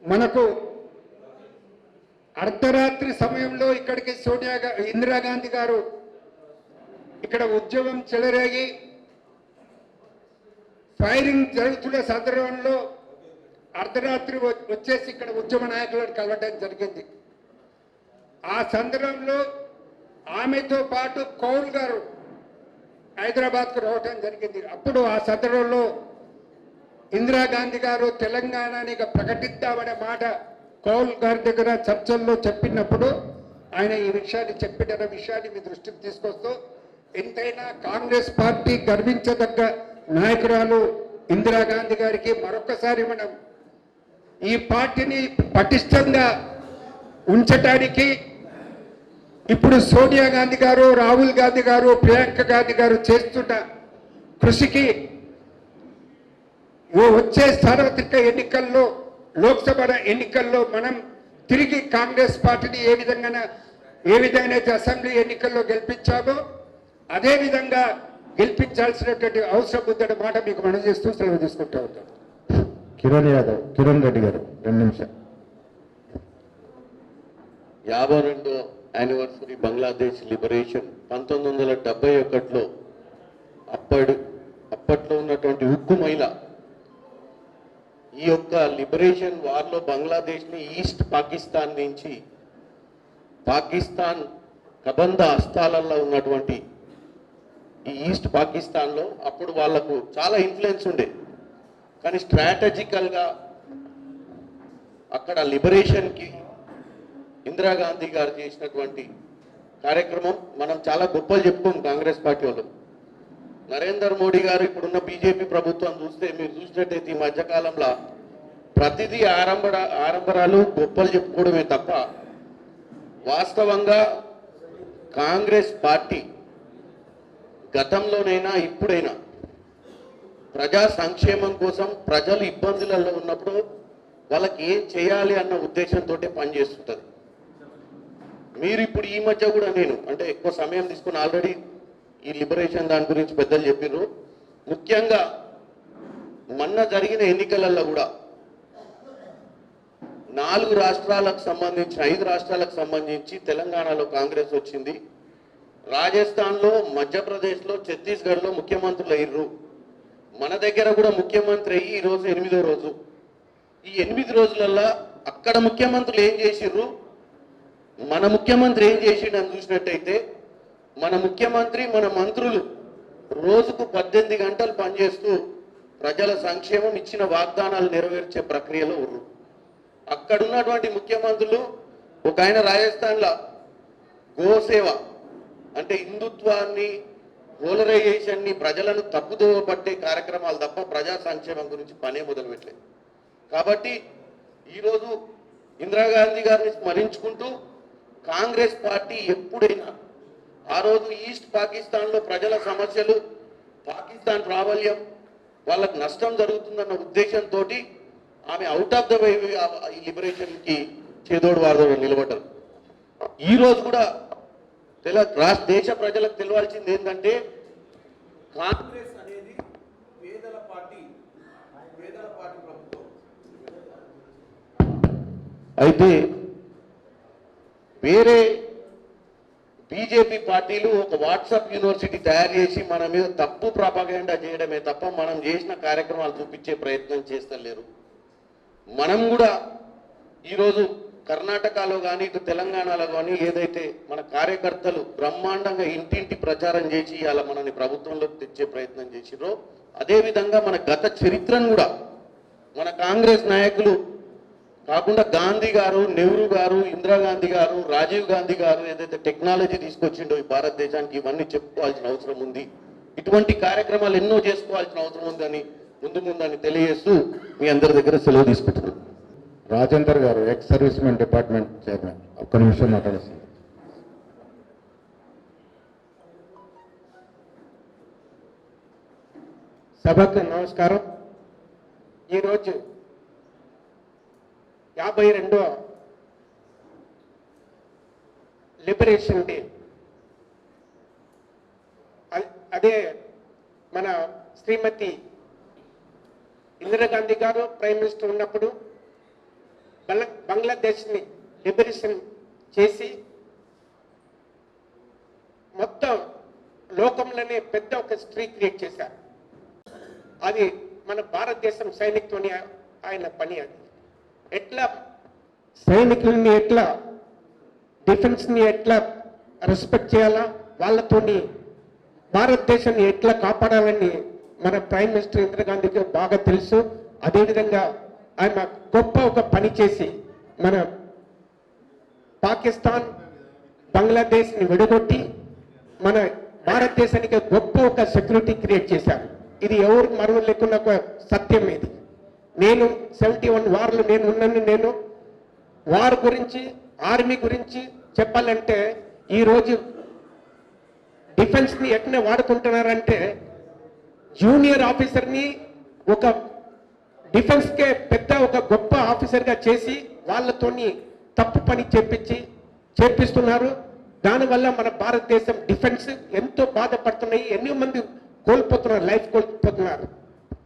మనకు అర్ధరాత్రి సమయంలో ఇక్కడికి ఇందిరాగాంధీ గారు ఇక్కడ ఉద్యమం చెలరేగి ఫైరింగ్ జరుగుతున్న సందర్భంలో అర్ధరాత్రి వచ్చేసి ఇక్కడ ఉద్యమ నాయకులను కలవడం జరిగింది. ఆ సందర్భంలో ఆమెతో పాటు కౌల్ గారు హైదరాబాద్కు రావటం జరిగింది. అప్పుడు ఆ సందర్భంలో ఇందిరాగాంధీ గారు తెలంగాణని ప్రకటిద్దామనే మాట కౌల్ గారి దగ్గర చర్చల్లో చెప్పినప్పుడు ఆయన ఈ విషయాన్ని చెప్పిన విషయాన్ని మీ దృష్టికి తీసుకొస్తూ ఎంతైనా కాంగ్రెస్ పార్టీ గర్వించదగ్గ నాయకురాలు ఇందిరాగాంధీ గారికి మరొకసారి మనం ఈ పార్టీని పటిష్టంగా ఉంచటానికి ఇప్పుడు సోనియా గాంధీ గారు, రాహుల్ గాంధీ గారు, ప్రియాంక గాంధీ గారు చేస్తున్న కృషికి వచ్చే సార్వత్రిక ఎన్నికల్లో, లోక్సభ ఎన్నికల్లో మనం తిరిగి కాంగ్రెస్ పార్టీని ఏ విధంగా అయితే అసెంబ్లీ ఎన్నికల్లో గెలిపించామో అదే విధంగా గెలిపించాల్సినటువంటి అవసరం ఉందన్న మాట మీకు మనం చేస్తూ సెలవు తీసుకుంటూ ఉంటాం. కిరణ్ రెడ్డి గారు 2 నిమిషాలు. 52వ యానివర్సరీ బంగ్లాదేశ్ లిబరేషన్ 1971లో అప్పట్లో ఉన్నటువంటి ఉక్కు మహిళ ఈ యొక్క లిబరేషన్ వార్లో బంగ్లాదేశ్ని ఈస్ట్ పాకిస్తాన్ నుంచి పాకిస్తాన్ కబంధ హస్తాలలో ఉన్నటువంటి ఈ ఈస్ట్ పాకిస్తాన్లో అప్పుడు వాళ్లకు చాలా ఇన్ఫ్లుయెన్స్ ఉండే, కానీ స్ట్రాటజికల్గా అక్కడ లిబరేషన్కి ఇందిరాగాంధీ గారు చేసినటువంటి కార్యక్రమం మనం చాలా గొప్పలు చెప్పుకోం కాంగ్రెస్ పార్టీ వాళ్ళు. నరేంద్ర మోడీ గారు ఇప్పుడున్న బీజేపీ ప్రభుత్వం చూస్తే మీరు చూసినట్టయితే ఈ మధ్యకాలంలో ప్రతిదీ ఆరంభరాలు గొప్పలు చెప్పుకోవడమే తప్ప వాస్తవంగా కాంగ్రెస్ పార్టీ గతంలోనైనా ఇప్పుడైనా ప్రజా సంక్షేమం కోసం ప్రజలు ఇబ్బందులలో ఉన్నప్పుడు వాళ్ళకి ఏం చేయాలి అన్న ఉద్దేశంతో పనిచేస్తుంటుంది. మీరు ఇప్పుడు ఈ మధ్య కూడా నేను అంటే ఎక్కువ సమయం తీసుకుని ఆల్రెడీ ఈ లిబరేషన్ దాని గురించి పెద్దలు చెప్పారు. ముఖ్యంగా మొన్న జరిగిన ఎన్నికలలో కూడా 4 రాష్ట్రాలకు సంబంధించి 5 రాష్ట్రాలకు సంబంధించి తెలంగాణలో కాంగ్రెస్ వచ్చింది. రాజస్థాన్లో, మధ్యప్రదేశ్లో, ఛత్తీస్గఢ్లో ముఖ్యమంత్రులు అయ్యారు. మన దగ్గర కూడా ముఖ్యమంత్రి అయ్యి ఈరోజు 8వ రోజు. ఈ 8 రోజులల్లో అక్కడ ముఖ్యమంత్రులు ఏం చేసిర్రు, మన ముఖ్యమంత్రి ఏం చేసిండని చూసినట్టయితే మన ముఖ్యమంత్రి, మన మంత్రులు రోజుకు 18 గంటలు పనిచేస్తూ ప్రజల సంక్షేమం ఇచ్చిన వాగ్దానాలు నెరవేర్చే ప్రక్రియలో ఉర్రు. అక్కడ ఉన్నటువంటి ముఖ్యమంత్రులు ఒక ఆయన రాజస్థాన్లో గోసేవ అంటే హిందుత్వాన్ని, పోలరైజేషన్ని, ప్రజలను తప్పుదోవ పట్టే కార్యక్రమాలు తప్ప ప్రజా సంక్షేమం గురించి పనే మొదలుపెట్టలేదు. కాబట్టి ఈరోజు ఇందిరాగాంధీ గారిని స్మరించుకుంటూ కాంగ్రెస్ పార్టీ ఎప్పుడైనా ఆ రోజు ఈస్ట్ పాకిస్తాన్లో ప్రజల సమస్యలు, పాకిస్తాన్ ప్రాబల్యం, వాళ్ళకు నష్టం జరుగుతుందన్న ఉద్దేశంతో ఆమె అవుట్ ఆఫ్ ద వే ఈ లిబరేషన్కి చేదోడు వాదోడు నిలబడ్డారు. ఈరోజు కూడా దేశ ప్రజలకు తెలియాల్సింది ఏంటంటే కాంగ్రెస్ అనేది పేదల పార్టీ ప్రభుత్వం. అయితే వేరే బీజేపీ పార్టీలు ఒక వాట్సాప్ యూనివర్సిటీ తయారు చేసి మన మీద తప్పు ప్రాపగండా చేయడమే తప్ప మనం చేసిన కార్యక్రమాలు చూపించే ప్రయత్నం చేస్తలేరు. మనం కూడా ఈరోజు కర్ణాటకలో కానీ ఇటు తెలంగాణలో కానీ ఏదైతే మన కార్యకర్తలు బ్రహ్మాండంగా ఇంటింటి ప్రచారం చేసి ఇవాళ మనని ప్రభుత్వంలోకి తెచ్చే ప్రయత్నం చేసిరో అదేవిధంగా మన గత చరిత్రను కూడా మన కాంగ్రెస్ నాయకులు కాకుండా గాంధీ గారు, నెహ్రూ గారు, ఇందిరాగాంధీ గారు, రాజీవ్ గాంధీ గారు ఏదైతే టెక్నాలజీ తీసుకొచ్చిండో ఈ భారతదేశానికి ఇవన్నీ చెప్పుకోవాల్సిన అవసరం ఉంది. ఇటువంటి కార్యక్రమాలు ఎన్నో చేసుకోవాల్సిన అవసరం ఉందని ముందని తెలియజేస్తూ మీ అందరి దగ్గర సెలవు తీసుకుంటున్నాను. రాజేందర్ గారు, ఎక్స్ సర్వీస్మెన్ డిపార్ట్మెంట్ చైర్మన్, 1 నిమిషం మాట్లాడుతుంది. సభకు నమస్కారం. ఈరోజు 52వ లిబరేషన్ డే. అదే మన శ్రీమతి ఇందిరాగాంధీ గారు ప్రైమ్ మినిస్టర్ ఉన్నప్పుడు బంగ్లాదేశ్ని లిబరేషన్ చేసి మొత్తం లోకంలోనే పెద్ద ఒక హిస్టరీ క్రియేట్ చేశారు. అది మన భారతదేశం సైనికుని ఆయన పని. అది ఎట్లా సైనికుల్ని ఎట్లా డిఫెన్స్ని ఎట్లా రెస్పెక్ట్ చేయాలా, వాళ్ళతోని భారతదేశాన్ని ఎట్లా కాపాడాలని మన ప్రైమ్ మినిస్టర్ ఇందిరాగాంధీకి బాగా తెలుసు. అదేవిధంగా ఆయన గొప్ప ఒక పని చేసి మన పాకిస్తాన్ బంగ్లాదేశ్ని విడగొట్టి మన భారతదేశానికి గొప్ప ఒక సెక్యూరిటీ క్రియేట్ చేశారు. ఇది ఎవరు మరువు లేకున్న ఒక సత్యం. ఇది నేను 71 వార్లు నేను ఉన్నాను. నేను వార్ గురించి ఆర్మీ గురించి చెప్పాలంటే ఈరోజు డిఫెన్స్ని ఎట్లా వాడుకుంటున్నారంటే జూనియర్ ఆఫీసర్ని ఒక డిఫెన్స్కే పెద్ద ఒక గొప్ప ఆఫీసర్గా చేసి వాళ్ళతోని తప్పు పని చేపిస్తున్నారు. దానివల్ల మన భారతదేశం డిఫెన్స్ ఎంతో బాధపడుతున్నాయి. ఎన్నో మంది కోల్పోతున్నారు, లైఫ్ కోల్పోతున్నారు.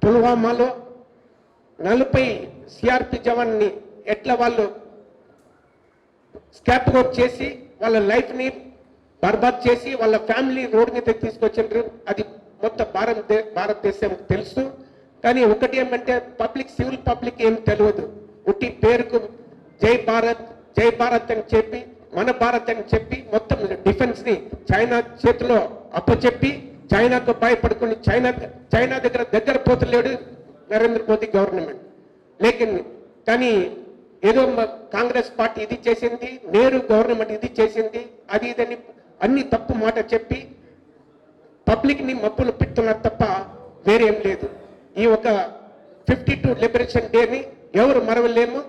పుల్వామాలో 40 సిఆర్పి జవాన్ని ఎట్లా వాళ్ళు స్కాప్ అవుట్ చేసి వాళ్ళ లైఫ్ని బర్బాద్ చేసి వాళ్ళ ఫ్యామిలీ రోడ్ మీద తీసుకొచ్చిండ్రు. అది మొత్తం భారతదేశం తెలుసు. కానీ ఒకటి ఏమంటే సివిల్ పబ్లిక్ ఏం తెలియదు. ఉట్టి పేరుకు జై భారత్ అని చెప్పి మన భారత్ అని చెప్పి మొత్తం డిఫెన్స్ని చైనా చేతిలో అప్పచెప్పి చైనాకు భయపడుకుని చైనా దగ్గర పోతలేడు నరేంద్ర మోదీ గవర్నమెంట్. కానీ ఏదో కాంగ్రెస్ పార్టీ ఇది చేసింది, నేరు గవర్నమెంట్ ఇది చేసింది, అది ఇదని అన్ని తప్పు మాట చెప్పి పబ్లిక్ని మప్పులు పెడుతున్నారు తప్ప వేరేం లేదు. ఈ ఒక 52 లిబరేషన్ డేని ఎవరు మరవలేము.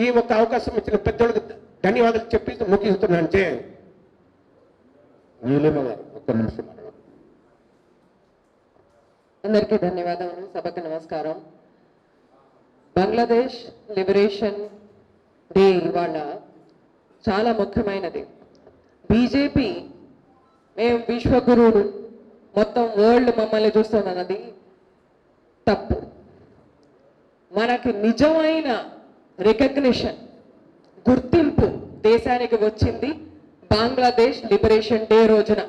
ఈ ఒక అవకాశం ఇచ్చిన పెద్దోళ్ళకి ధన్యవాదాలు చెప్పి ముగిస్తున్నాను. ఒక్క నిమిషం. అందరికీ ధన్యవాదాలు. సభకు నమస్కారం. బంగ్లాదేశ్ లిబరేషన్ డే ఇవాళ చాలా ముఖ్యమైనది. బీజేపీ మేము విశ్వగురువులు మొత్తం వరల్డ్ మమ్మల్ని చూస్తున్నది తప్పు. మనకి నిజమైన రికగ్నిషన్ గుర్తింపు దేశానికి వచ్చింది బంగ్లాదేశ్ లిబరేషన్ డే రోజున.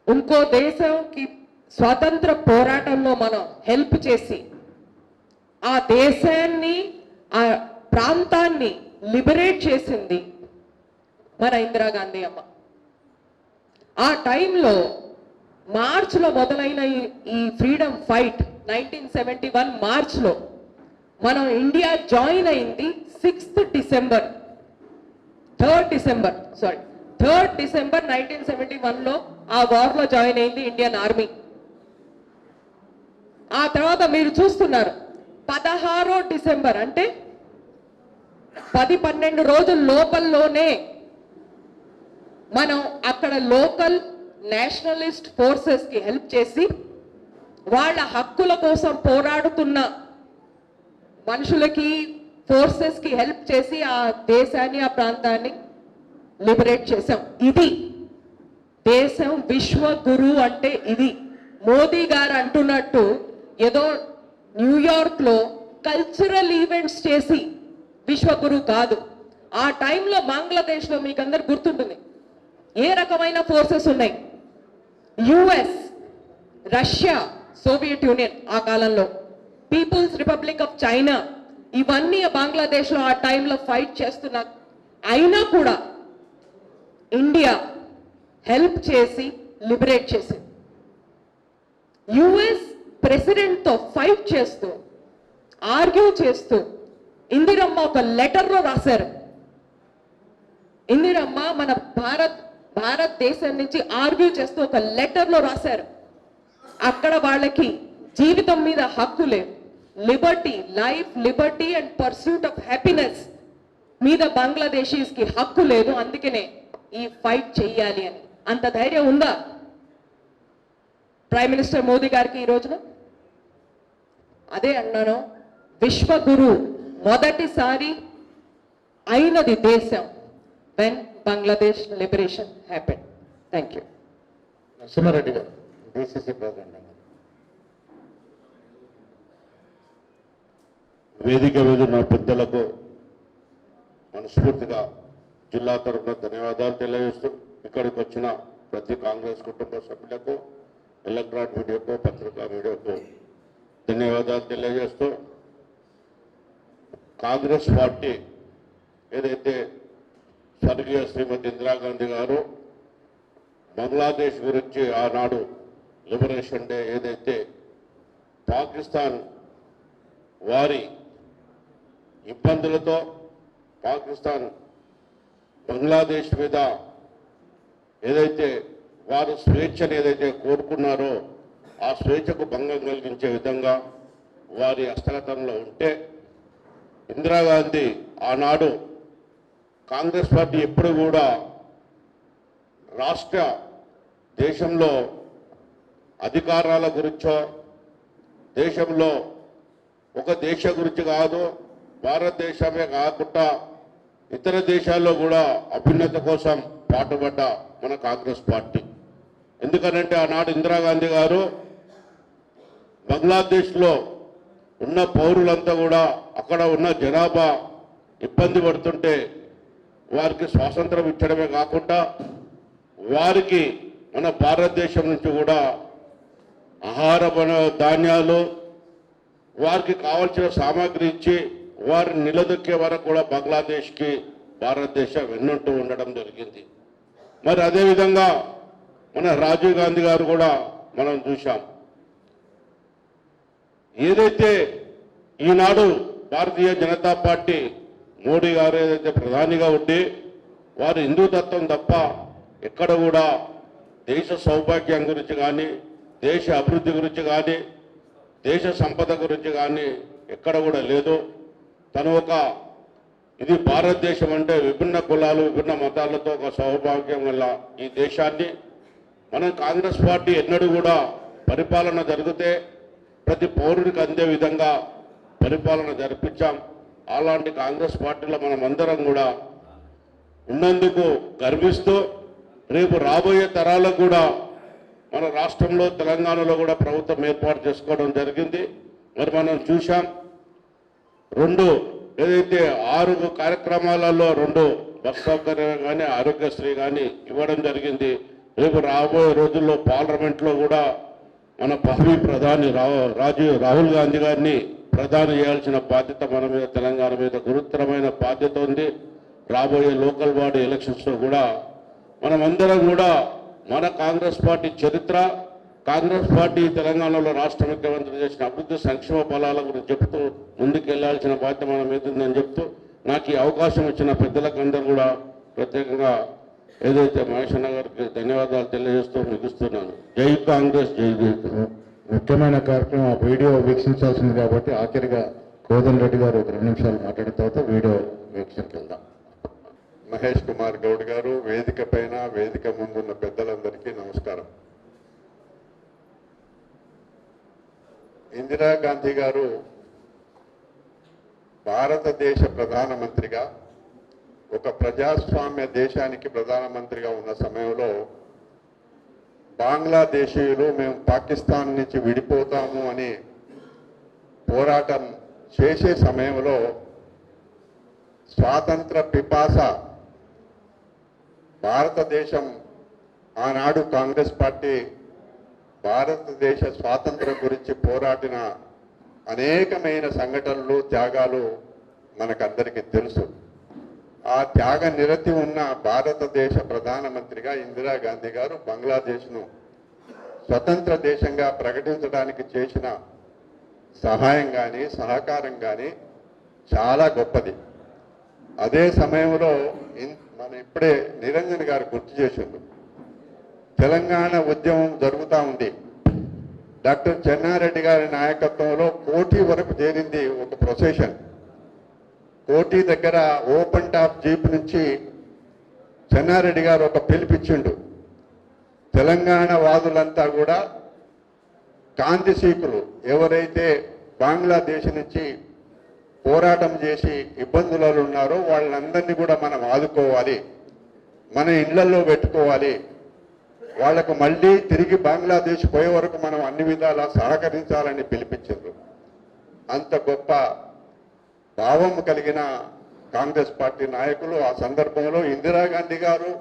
ఇంకో దేశంకి స్వాతంత్ర పోరాటంలో మనం హెల్ప్ చేసి ఆ దేశాన్ని ఆ ప్రాంతాన్ని లిబరేట్ చేసింది మన ఇందిరాగాంధీ అమ్మ. ఆ టైంలో మార్చ్లో మొదలైన ఈ ఫ్రీడమ్ ఫైట్ 1971 మార్చ్లో మనం ఇండియా జాయిన్ అయింది 3 డిసెంబర్ 1971లో ఆ వార్లో జాయిన్ అయింది ఇండియన్ ఆర్మీ. ఆ తర్వాత మీరు చూస్తున్నారు 16 డిసెంబర్ అంటే 10-12 రోజుల లోపల్లోనే మనం అక్కడ లోకల్ నేషనలిస్ట్ ఫోర్సెస్ కి హెల్ప్ చేసి వాళ్ళ హక్కుల కోసం పోరాడుతున్న మనుషులకి ఫోర్సెస్ కి హెల్ప్ చేసి ఆ దేశాన్ని ఆ ప్రాంతాన్ని లిబరేట్ చేశాం. ఇది దేశం విశ్వ గురువు అంటే ఇది. మోదీ గారు అంటున్నట్టు ఏదో న్యూయార్క్ లో కల్చరల్ ఈవెంట్స్ చేసి విశ్వగురు కాదు. ఆ టైంలో బంగ్లాదేశ్ లో మీకు అందరు గుర్తుంటుంది ఏ రకమైన ఫోర్సెస్ ఉన్నాయి. యుఎస్, రష్యా, సోవియట్ యూనియన్ ఆ కాలంలో, పీపుల్స్ రిపబ్లిక్ ఆఫ్ చైనా, ఇవన్నీ బంగ్లాదేశ్ లో ఆ టైంలో ఫైట్ చేస్తున్నా అయినా కూడా ఇండియా హెల్ప్ చేసి లిబరేట్ చేసింది. యుఎస్ ప్రెసిడెంట్ తో ఫైట్ చేస్తూ ఆర్గ్యూ చేస్తూ ఇందిరమ్మ ఒక లెటర్లో రాశారు. ఇందిరమ్మ మన భారతదేశం నుంచి ఆర్గ్యూ చేస్తూ ఒక లెటర్లో రాశారు. అక్కడ వాళ్ళకి జీవితం మీద హక్కు లేదు, Liberty, life, Liberty and pursuit of happiness మీద బంగ్లాదేశీస్ కి హక్కు లేదు, అందుకనే ఈ ఫైట్ చెయ్యాలి అని. అంత ధైర్యం ఉందా ప్రైమ్ మినిస్టర్ మోదీ గారికి ఈ రోజున? అదే అన్నాను, విశ్వగురు మొదటిసారి అయినది దేశం when Bangladesh liberation happened. Thank you. Narasimha Reddy గారు, డిసిసి ప్రెసిడెంట్. వేదిక మీద నా పెద్దలకు మనస్ఫూర్తిగా జిల్లా తరఫున ధన్యవాదాలు తెలియజేస్తూ ఇక్కడికి వచ్చిన ప్రతి కాంగ్రెస్ కుటుంబ సభ్యులకు, ఎలక్ట్రానిక్ మీడియాకు, పత్రికా మీడియాకు ధన్యవాదాలు తెలియజేస్తూ కాంగ్రెస్ పార్టీ ఏదైతే స్వర్గీయ శ్రీమతి ఇందిరాగాంధీ గారు బంగ్లాదేశ్ గురించి ఆనాడు లిబరేషన్ డే ఏదైతే పాకిస్తాన్ వారి ఇబ్బందులతో పాకిస్తాన్ బంగ్లాదేశ్ మీద ఏదైతే వారు స్వేచ్ఛను ఏదైతే కోరుకున్నారో ఆ స్వేచ్ఛకు భంగం కలిగించే విధంగా వారి హస్తగతంలో ఉంటే ఇందిరాగాంధీ ఆనాడు కాంగ్రెస్ పార్టీ ఎప్పుడు కూడా రాష్ట్ర దేశంలో అధికారాల గురించో దేశంలో ఒక దేశ గురించి కాదు, భారతదేశమే కాకుండా ఇతర దేశాల్లో కూడా అభ్యున్నతి కోసం పాటుపడ్డ మన కాంగ్రెస్ పార్టీ. ఎందుకనంటే ఆనాడు ఇందిరాగాంధీ గారు బంగ్లాదేశ్లో ఉన్న పౌరులంతా కూడా అక్కడ ఉన్న జనాభా ఇబ్బంది పడుతుంటే వారికి స్వాతంత్రం ఇచ్చడమే కాకుండా వారికి మన భారతదేశం నుంచి కూడా ఆహార ధాన్యాలు వారికి కావాల్సిన సామాగ్రి ఇచ్చి వారిని నిలదొక్కే వరకు కూడా బంగ్లాదేశ్కి భారతదేశం వెన్నంటూ ఉండడం జరిగింది. మరి అదేవిధంగా మన రాజీవ్ గాంధీ గారు కూడా మనం చూశాం. ఏదైతే ఈనాడు భారతీయ జనతా పార్టీ మోడీ గారు ఏదైతే ప్రధానిగా ఉండి వారు హిందూ తత్వం తప్ప ఎక్కడ కూడా దేశ సౌభాగ్యం గురించి కానీ, దేశ అభివృద్ధి గురించి కానీ, దేశ సంపద గురించి కానీ ఎక్కడ కూడా లేదు. తను ఇది భారతదేశం అంటే విభిన్న కులాలు, విభిన్న మతాలతో ఒక సౌభాగ్యం వల్ల ఈ దేశాన్ని మనం కాంగ్రెస్ పార్టీ ఎన్నడూ కూడా పరిపాలన జరిగితే ప్రతి పౌరుడికి అందే విధంగా పరిపాలన జరిపించాం. అలాంటి కాంగ్రెస్ పార్టీలో మనం అందరం కూడా ఉన్నందుకు గర్విస్తూ రేపు రాబోయే తరాలకు కూడా మన రాష్ట్రంలో తెలంగాణలో కూడా ప్రభుత్వం ఏర్పాటు చేసుకోవడం జరిగింది. మరి మనం చూసాం 2 ఏదైతే 6 కార్యక్రమాలలో 2 బస్ సౌకర్యం కానీ ఆరోగ్యశ్రీ కానీ ఇవ్వడం జరిగింది. రేపు రాబోయే రోజుల్లో పార్లమెంట్లో కూడా మన భావి ప్రధాని రాహుల్ గాంధీ గారిని ప్రధాని చేయాల్సిన బాధ్యత మన మీద, తెలంగాణ మీద గురుతరమైన బాధ్యత ఉంది. రాబోయే లోకల్ బాడీ ఎలక్షన్స్లో కూడా మనమందరం కూడా మన కాంగ్రెస్ పార్టీ చరిత్ర, కాంగ్రెస్ పార్టీ తెలంగాణలో రాష్ట్ర ముఖ్యమంత్రి చేసిన అభివృద్ధి సంక్షేమ ఫలాల గురించి చెప్తూ ముందుకు వెళ్లాల్సిన బాధ్యత మన మీద ఉందని చెప్తూ నాకు ఈ అవకాశం ఇచ్చిన పెద్దలకు అందరూ కూడా ప్రత్యేకంగా ఏదైతే మహేష్ అన్న గారికి ధన్యవాదాలు తెలియజేస్తూ ముగిస్తున్నాను. జై కాంగ్రెస్, జై జై. ముఖ్యమైన కార్యక్రమం ఆ వీడియో వీక్షించాల్సింది కాబట్టి ఆఖరిగా కోదండ రెడ్డి గారు 2 నిమిషాలు మాట్లాడిన తర్వాత వీడియో వీక్షణకి వెళ్దాం. మహేష్ కుమార్ గౌడ్ గారు, వేదిక పైన వేదిక ముందున్న పెద్దలందరికీ నమస్కారం. ఇందిరాగాంధీ గారు భారతదేశ ప్రధానమంత్రిగా, ఒక ప్రజాస్వామ్య దేశానికి ప్రధానమంత్రిగా ఉన్న సమయంలో బంగ్లాదేశీయులు మేము పాకిస్తాన్ నుంచి విడిపోతాము అని పోరాటం చేసే సమయంలో స్వాతంత్ర పిపాస భారతదేశం ఆనాడు కాంగ్రెస్ పార్టీ భారతదేశ స్వాతంత్రం గురించి పోరాడిన అనేకమైన సంఘటనలు, త్యాగాలు మనకందరికీ తెలుసు. ఆ త్యాగ నిరతి ఉన్న భారతదేశ ప్రధానమంత్రిగా ఇందిరాగాంధీ గారు బంగ్లాదేశ్ను స్వతంత్ర దేశంగా ప్రకటించడానికి చేసిన సహాయం కానీ, సహకారం కానీ చాలా గొప్పది. అదే సమయంలో మన ఇప్పుడే నిరంజన్ గారు గుర్తు చేసిండు, తెలంగాణ ఉద్యమం జరుగుతూ ఉంది. డాక్టర్ చెన్నారెడ్డి గారి నాయకత్వంలో కోటి వరకు చేరింది ఒక ప్రొసెషన్. కోటి దగ్గర ఓపెన్ టాప్ జీప్ నుంచి చెన్నారెడ్డి గారు ఒక పిలిపించిండు. తెలంగాణ వాదులంతా కూడా కాంతిసీకులు ఎవరైతే బంగ్లాదేశ్ నుంచి పోరాటం చేసి ఇబ్బందులలో ఉన్నారో వాళ్ళందరినీ కూడా మనం ఆదుకోవాలి, మన ఇళ్లలో పెట్టుకోవాలి, వాళ్లకు మళ్ళీ తిరిగి బంగ్లాదేశ్ పోయే వరకు మనం అన్ని విధాలా సహకరించాలని పిలిపించారు. అంత గొప్ప భావం కలిగిన కాంగ్రెస్ పార్టీ నాయకులు ఆ సందర్భంలో ఇందిరాగాంధీ గారు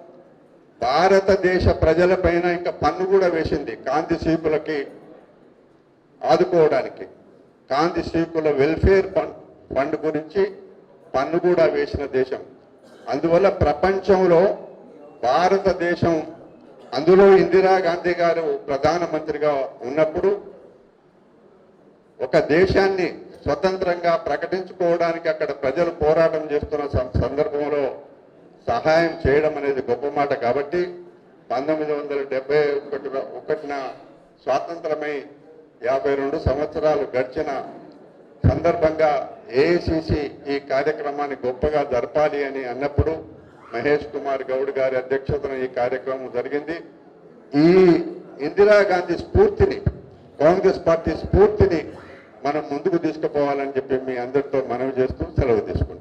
భారతదేశ ప్రజలపైన ఇంకా పన్ను కూడా వేసింది కాంతి సీకులకి ఆదుకోవడానికి. కాంతి సీకుల వెల్ఫేర్ ఫండ్ గురించి పన్ను కూడా వేసిన దేశం. అందువల్ల ప్రపంచంలో భారతదేశం, అందులో ఇందిరాగాంధీ గారు ప్రధానమంత్రిగా ఉన్నప్పుడు ఒక దేశాన్ని స్వతంత్రంగా ప్రకటించుకోవడానికి అక్కడ ప్రజలు పోరాటం చేస్తున్న సందర్భంలో సహాయం చేయడం అనేది గొప్ప మాట. కాబట్టి 1971న స్వాతంత్రమై 52 సంవత్సరాలు గడిచిన సందర్భంగా ఏఐసిసి ఈ కార్యక్రమాన్ని గొప్పగా జరపాలి అని అన్నప్పుడు మహేష్ కుమార్ గౌడ్ గారి అధ్యక్షతన ఈ కార్యక్రమం జరిగింది. ఈ ఇందిరాగాంధీ స్ఫూర్తిని, కాంగ్రెస్ పార్టీ స్ఫూర్తిని మనం ముందుకు తీసుకుపోవాలని చెప్పి మీ అందరితో మనవి చేస్తూ సెలవు తీసుకుంటాం.